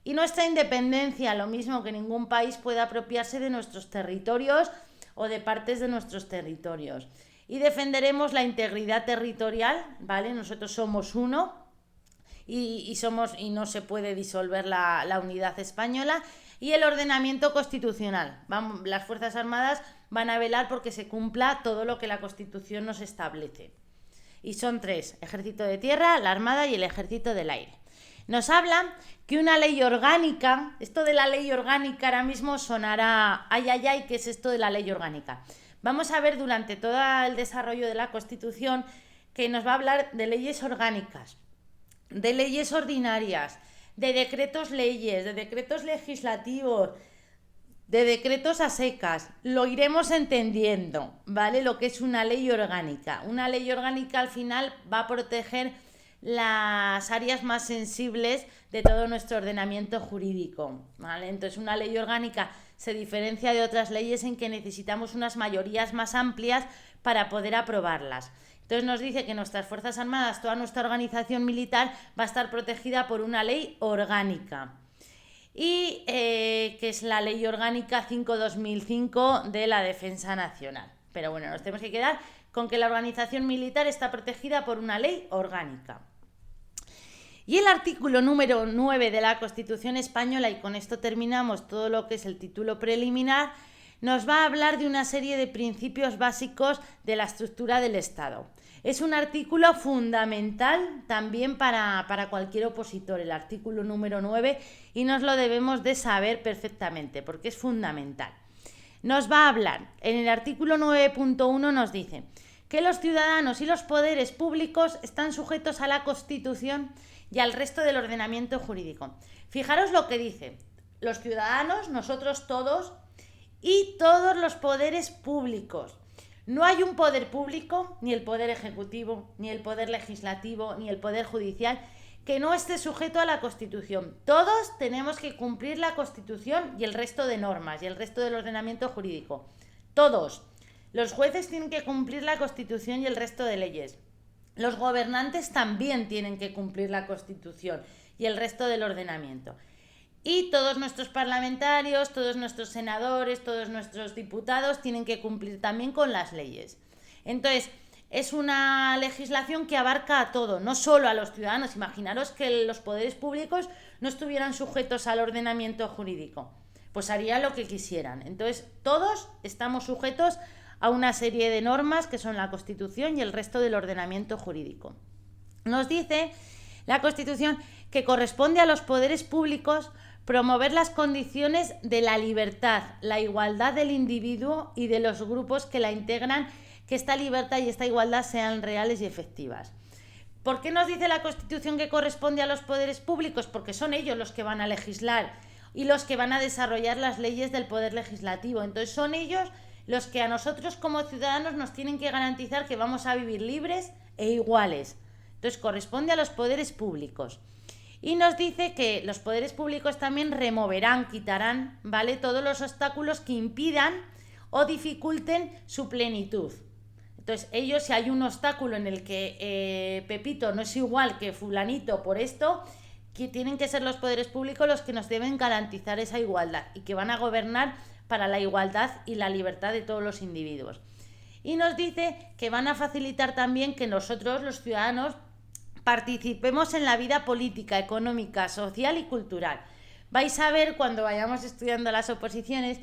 Y nuestra independencia, lo mismo, que ningún país pueda apropiarse de nuestros territorios o de partes de nuestros territorios. Y defenderemos la integridad territorial, ¿vale? Nosotros somos uno y no se puede disolver la unidad española. Y el ordenamiento constitucional. Las Fuerzas Armadas van a velar porque se cumpla todo lo que la Constitución nos establece. Y son tres: Ejército de Tierra, la Armada y el Ejército del Aire. Nos hablan que una ley orgánica, esto de la ley orgánica ahora mismo sonará, ay, ¿qué es esto de la ley orgánica? Vamos a ver durante todo el desarrollo de la Constitución que nos va a hablar de leyes orgánicas, de leyes ordinarias, de decretos leyes, de decretos legislativos, de decretos a secas. Lo iremos entendiendo, ¿vale? Lo que es una ley orgánica. Una ley orgánica al final va a proteger las áreas más sensibles de todo nuestro ordenamiento jurídico, ¿vale? Entonces, una ley orgánica se diferencia de otras leyes en que necesitamos unas mayorías más amplias para poder aprobarlas. Entonces nos dice que nuestras Fuerzas Armadas, toda nuestra organización militar, va a estar protegida por una ley orgánica. Y que es la Ley Orgánica 5/2005 de la Defensa Nacional. Pero bueno, nos tenemos que quedar con que la organización militar está protegida por una ley orgánica. Y el artículo número 9 de la Constitución Española, y con esto terminamos todo lo que es el título preliminar, nos va a hablar de una serie de principios básicos de la estructura del Estado. Es un artículo fundamental también para cualquier opositor, el artículo número 9, y nos lo debemos de saber perfectamente porque es fundamental. Nos va a hablar, en el artículo 9.1 nos dice que los ciudadanos y los poderes públicos están sujetos a la Constitución y al resto del ordenamiento jurídico. Fijaros lo que dice: los ciudadanos, nosotros todos, y todos los poderes públicos. No hay un poder público, ni el poder ejecutivo, ni el poder legislativo, ni el poder judicial, que no esté sujeto a la Constitución. Todos tenemos que cumplir la Constitución y el resto de normas y el resto del ordenamiento jurídico. Todos. Los jueces tienen que cumplir la Constitución y el resto de leyes. los gobernantes también tienen que cumplir la Constitución y el resto del ordenamiento. Y todos nuestros parlamentarios, todos nuestros senadores, todos nuestros diputados tienen que cumplir también con las leyes. Entonces, es una legislación que abarca a todo, no solo a los ciudadanos. Imaginaros que los poderes públicos no estuvieran sujetos al ordenamiento jurídico, pues harían lo que quisieran. Entonces, todos estamos sujetos a una serie de normas que son la Constitución y el resto del ordenamiento jurídico. Nos dice la Constitución que corresponde a los poderes públicos promover las condiciones de la libertad, la igualdad del individuo y de los grupos que la integran, que esta libertad y esta igualdad sean reales y efectivas. ¿Por qué nos dice la Constitución que corresponde a los poderes públicos? Porque son ellos los que van a legislar y los que van a desarrollar las leyes del poder legislativo. Entonces son ellos los que a nosotros como ciudadanos nos tienen que garantizar que vamos a vivir libres e iguales. Entonces corresponde a los poderes públicos. Y nos dice que los poderes públicos también removerán, quitarán, ¿vale?, todos los obstáculos que impidan o dificulten su plenitud. Entonces, ellos, si hay un obstáculo en el que Pepito no es igual que fulanito por esto, que tienen que ser los poderes públicos los que nos deben garantizar esa igualdad y que van a gobernar para la igualdad y la libertad de todos los individuos. Y nos dice que van a facilitar también que nosotros, los ciudadanos, participemos en la vida política, económica, social y cultural. Vais a ver cuando vayamos estudiando las oposiciones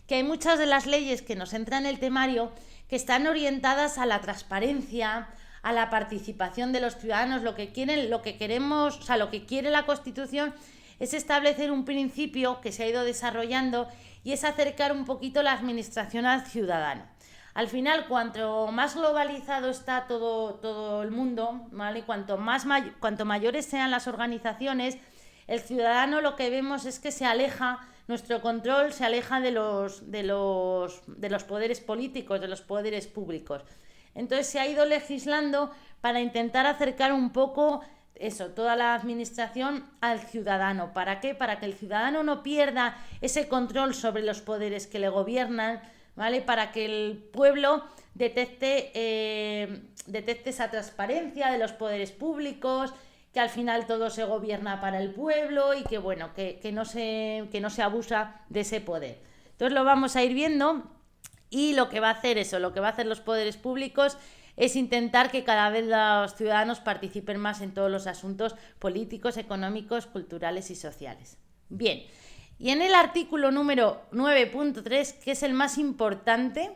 que hay muchas de las leyes que nos entran en el temario que están orientadas a la transparencia, a la participación de los ciudadanos. Lo que queremos, o sea, lo que quiere la Constitución es establecer un principio que se ha ido desarrollando y es acercar un poquito la administración al ciudadano. Al final, cuanto más globalizado está todo el mundo, ¿vale?, cuanto mayores sean las organizaciones, el ciudadano lo que vemos es que se aleja, nuestro control se aleja de los poderes políticos, de los poderes públicos. Entonces se ha ido legislando para intentar acercar un poco toda la administración al ciudadano. ¿Para qué? Para que el ciudadano no pierda ese control sobre los poderes que le gobiernan, ¿vale?, para que el pueblo detecte esa transparencia de los poderes públicos, que al final todo se gobierna para el pueblo y que bueno, que no se abusa de ese poder. Entonces lo vamos a ir viendo, y lo que va a hacer los poderes públicos es intentar que cada vez los ciudadanos participen más en todos los asuntos políticos, económicos, culturales y sociales. Bien. Y en el artículo número 9.3, que es el más importante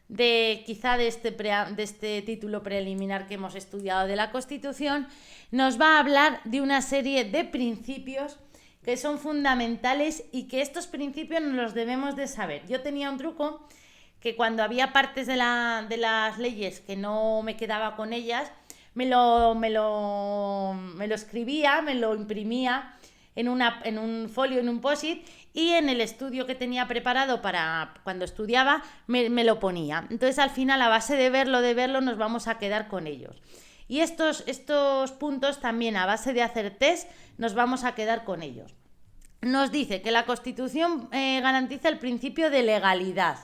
de este título preliminar que hemos estudiado de la Constitución, nos va a hablar de una serie de principios que son fundamentales y que estos principios nos los debemos de saber. Yo tenía un truco que cuando había partes de las leyes que no me quedaba con ellas, me lo escribía, me lo imprimía en un folio, en un post-it, y en el estudio que tenía preparado para cuando estudiaba me lo ponía. Entonces al final, a base de verlo, nos vamos a quedar con ellos. Y estos puntos también, a base de hacer test, nos vamos a quedar con ellos. Nos dice que la Constitución garantiza el principio de legalidad,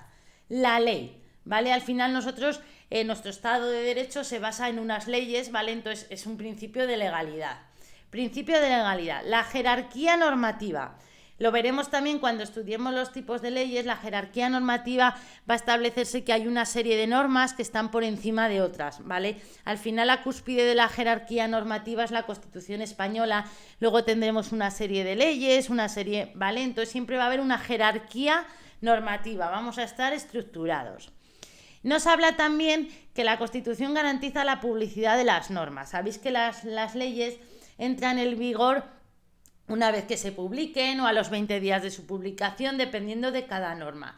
la ley, ¿vale? Al final nosotros, nuestro Estado de Derecho se basa en unas leyes, ¿vale? Entonces es un principio de legalidad. Principio de legalidad, la jerarquía normativa. Lo veremos también cuando estudiemos los tipos de leyes. La jerarquía normativa va a establecerse que hay una serie de normas que están por encima de otras, ¿vale? Al final, la cúspide de la jerarquía normativa es la Constitución española. Luego tendremos una serie de leyes, ¿vale? Entonces siempre va a haber una jerarquía normativa, vamos a estar estructurados. Nos habla también que la Constitución garantiza la publicidad de las normas. Sabéis que las leyes entran en vigor una vez que se publiquen o a los 20 días de su publicación, dependiendo de cada norma.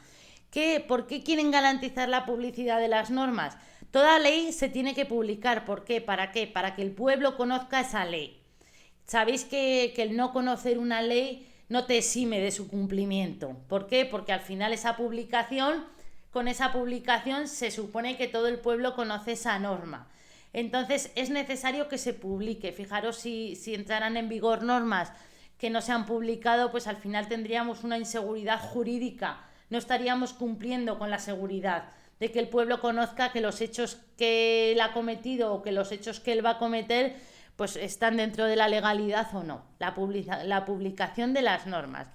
¿Por qué quieren garantizar la publicidad de las normas? Toda ley se tiene que publicar. ¿Por qué? ¿Para qué? Para que el pueblo conozca esa ley. Sabéis que el no conocer una ley no te exime de su cumplimiento. ¿Por qué? Porque al final con esa publicación se supone que todo el pueblo conoce esa norma. Entonces es necesario que se publique. Fijaros, si entraran en vigor normas que no se han publicado, pues al final tendríamos una inseguridad jurídica, no estaríamos cumpliendo con la seguridad. de que el pueblo conozca que los hechos que él ha cometido o que los hechos que él va a cometer pues están dentro de la legalidad o no, la publicación de las normas.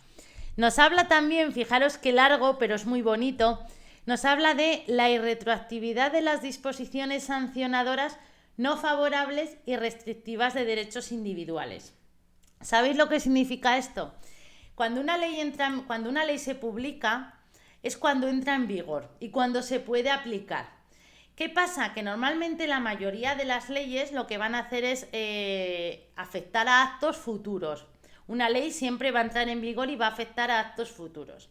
Nos habla también, fijaros qué largo, pero es muy bonito, nos habla de la irretroactividad de las disposiciones sancionadoras no favorables y restrictivas de derechos individuales. ¿Sabéis lo que significa esto? Cuando una ley se publica es cuando entra en vigor y cuando se puede aplicar. ¿Qué pasa? Que normalmente la mayoría de las leyes lo que van a hacer es afectar a actos futuros. Una ley siempre va a entrar en vigor y va a afectar a actos futuros.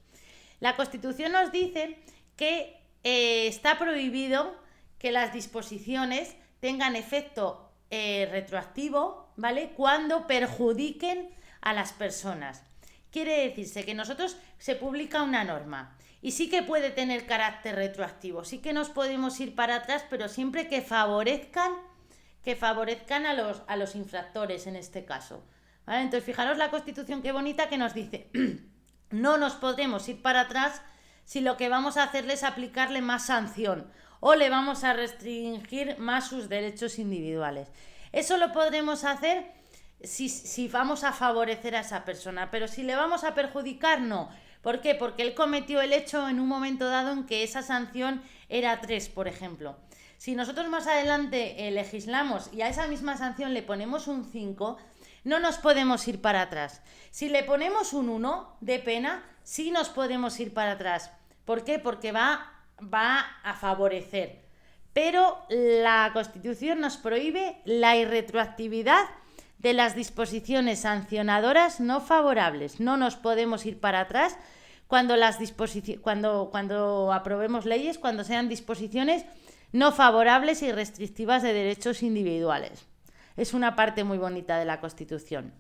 La Constitución nos dice que está prohibido que las disposiciones tengan efecto retroactivo, ¿vale?, cuando perjudiquen a las personas. Quiere decirse que nosotros se publica una norma y sí que puede tener carácter retroactivo, sí que nos podemos ir para atrás, pero siempre que favorezcan a los infractores en este caso, ¿vale? Entonces, fijaros la Constitución qué bonita que nos dice no nos podremos ir para atrás si lo que vamos a hacerle es aplicarle más sanción o le vamos a restringir más sus derechos individuales. Eso lo podremos hacer si vamos a favorecer a esa persona, pero si le vamos a perjudicar, no. ¿Por qué? Porque él cometió el hecho en un momento dado en que esa sanción era 3, por ejemplo. Si nosotros más adelante legislamos y a esa misma sanción le ponemos un 5, no nos podemos ir para atrás. Si le ponemos un 1 de pena, sí nos podemos ir para atrás. ¿Por qué? Porque va a favorecer. Pero la Constitución nos prohíbe la irretroactividad de las disposiciones sancionadoras no favorables. No nos podemos ir para atrás cuando aprobemos leyes, cuando sean disposiciones no favorables y restrictivas de derechos individuales. Es una parte muy bonita de la Constitución.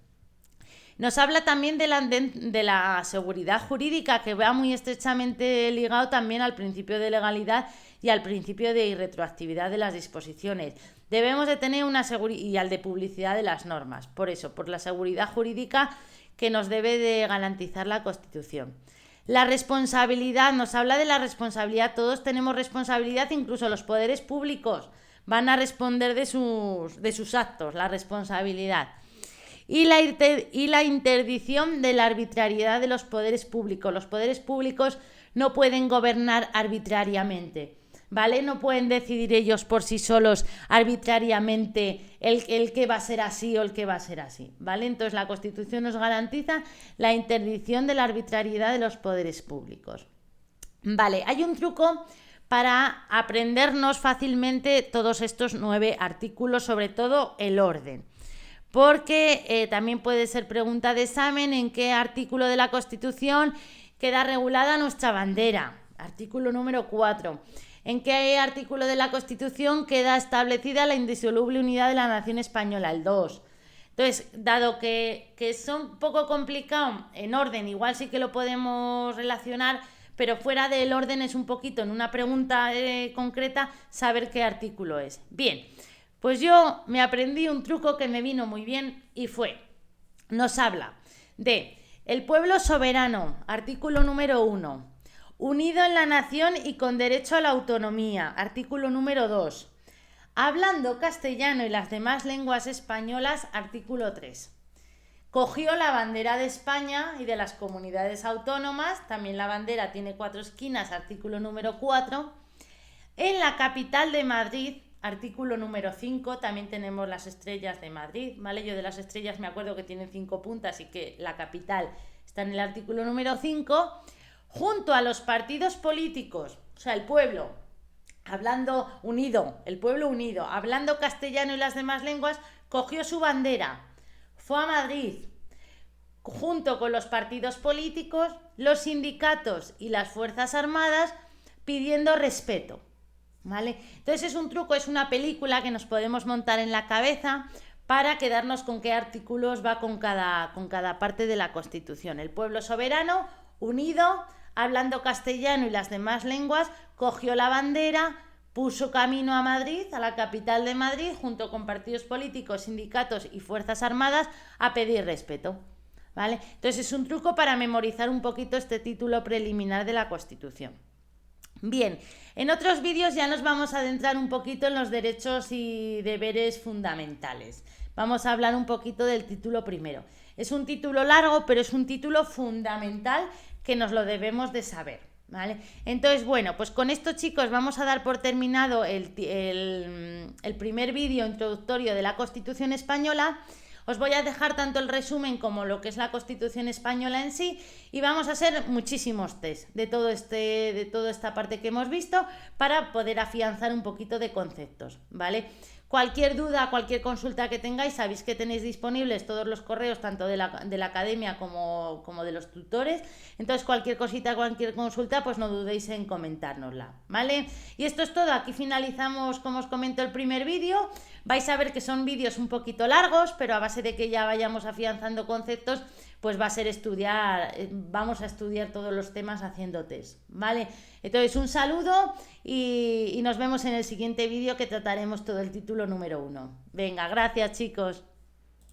Nos habla también de la seguridad jurídica, que va muy estrechamente ligado también al principio de legalidad y al principio de irretroactividad de las disposiciones. Debemos de tener una seguridad, y al de publicidad de las normas, por la seguridad jurídica que nos debe de garantizar la Constitución. La responsabilidad, nos habla de la responsabilidad, todos tenemos responsabilidad, incluso los poderes públicos van a responder de sus actos, la responsabilidad. Y la interdicción de la arbitrariedad de los poderes públicos. Los poderes públicos no pueden gobernar arbitrariamente, ¿vale? No pueden decidir ellos por sí solos arbitrariamente el que va a ser así o el que va a ser así, ¿vale? Entonces la Constitución nos garantiza la interdicción de la arbitrariedad de los poderes públicos. Vale, hay un truco para aprendernos fácilmente todos estos 9 artículos, sobre todo el orden. Porque también puede ser pregunta de examen en qué artículo de la Constitución queda regulada nuestra bandera. Artículo número 4. ¿En qué artículo de la Constitución queda establecida la indisoluble unidad de la nación española? El 2. Entonces, dado que son un poco complicado en orden, igual sí que lo podemos relacionar, pero fuera del orden es un poquito en una pregunta concreta saber qué artículo es. Bien. Pues yo me aprendí un truco que me vino muy bien y nos habla de el pueblo soberano, artículo número 1, unido en la nación y con derecho a la autonomía, artículo número 2, hablando castellano y las demás lenguas españolas, artículo 3. Cogió la bandera de España y de las comunidades autónomas, también la bandera tiene 4 esquinas, artículo número 4, en la capital de Madrid, artículo número 5, también tenemos las estrellas de Madrid, ¿vale? Yo de las estrellas me acuerdo que tienen 5 puntas y que la capital está en el artículo número 5, junto a los partidos políticos, o sea, el pueblo, el pueblo unido, hablando castellano y las demás lenguas, cogió su bandera, fue a Madrid, junto con los partidos políticos, los sindicatos y las fuerzas armadas, pidiendo respeto. ¿Vale? Entonces es un truco, es una película que nos podemos montar en la cabeza para quedarnos con qué artículos va con cada parte de la Constitución. El pueblo soberano, unido, hablando castellano y las demás lenguas, cogió la bandera, puso camino a Madrid, a la capital de Madrid, junto con partidos políticos, sindicatos y fuerzas armadas, a pedir respeto. ¿Vale? Entonces es un truco para memorizar un poquito este título preliminar de la Constitución. Bien, en otros vídeos ya nos vamos a adentrar un poquito en los derechos y deberes fundamentales. Vamos a hablar un poquito del título primero. Es un título largo, pero es un título fundamental que nos lo debemos de saber, ¿vale? Entonces, bueno, pues con esto, chicos, vamos a dar por terminado el primer vídeo introductorio de la Constitución Española. Os voy a dejar tanto el resumen como lo que es la Constitución Española en sí, y vamos a hacer muchísimos test de toda esta parte que hemos visto para poder afianzar un poquito de conceptos, ¿vale? Cualquier duda, cualquier consulta que tengáis, sabéis que tenéis disponibles todos los correos, tanto de la academia como de los tutores. Entonces, cualquier cosita, cualquier consulta, pues no dudéis en comentárnosla, ¿vale? Y esto es todo. Aquí finalizamos, como os comento, el primer vídeo. Vais a ver que son vídeos un poquito largos, pero a base de que ya vayamos afianzando conceptos, pues va a ser vamos a estudiar todos los temas haciendo test, ¿vale? Entonces, un saludo y nos vemos en el siguiente vídeo, que trataremos todo el título número 1. Venga, gracias, chicos.